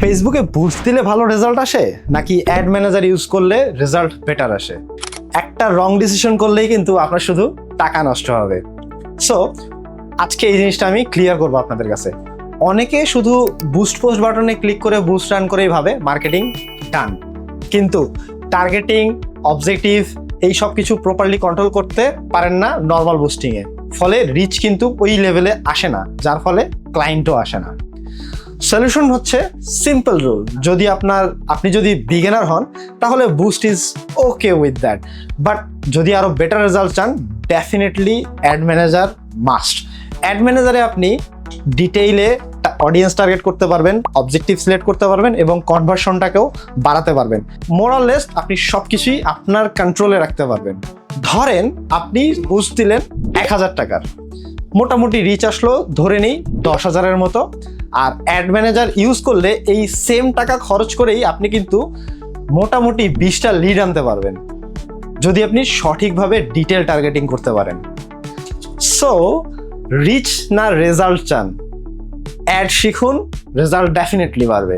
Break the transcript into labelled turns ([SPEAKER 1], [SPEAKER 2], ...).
[SPEAKER 1] ফেসবুকে বুস্ট দিলে ভালো রেজাল্ট আসে নাকি অ্যাড ম্যানেজার ইউজ করলে রেজাল্ট বেটার আসে? একটা রং ডিসিশন করলেই কিন্তু আপনার শুধু টাকা নষ্ট হবে। সো আজকে এই জিনিসটা আমি ক্লিয়ার করবো আপনাদের কাছে। অনেকে শুধু বুস্ট পোস্ট বাটনে ক্লিক করে বুস্ট রান করেই ভাবে মার্কেটিং ডান, কিন্তু টার্গেটিং, অবজেক্টিভ এই সব কিছু প্রপারলি কন্ট্রোল করতে পারেন না নর্মাল বুস্টিংয়ে। ফলে রিচ কিন্তু ওই লেভেলে আসে না, যার ফলে ক্লায়েন্টও আসে না। সলিউশন হচ্ছে সিম্পল রুল। আপনি যদি বিগিনার হন তাহলে boost is okay with that, but যদি আরো বেটার রেজাল্ট চান definitely ad manager must. Ad ম্যানেজারে আপনি ডিটেইলে অডিয়েন্স টার্গেট করতে পারবেন, অবজেক্টিভ সিলেক্ট করতে পারবেন এবং কনভার্সনটাকেও বাড়াতে পারবেন। মোরাললেস আপনি সবকিছুই আপনার কন্ট্রোলে রাখতে পারবেন। ধরেন আপনি বুস্ট দিলেন 1000 টাকার, মোটামুটি রিচ আসলো ধরে নেই 10,000-এর মতো। আর অ্যাড ম্যানেজার ইউজ করলে এই সেম টাকা খরচ করেই আপনি কিন্তু মোটামুটি 20টা লিড আনতে পারবেন, যদি আপনি সঠিকভাবে ডিটেল টার্গেটিং করতে পারেন। সো রিচ না রেজাল্ট চান, অ্যাড শিখুন, রেজাল্ট ডেফিনেটলি বাড়বে।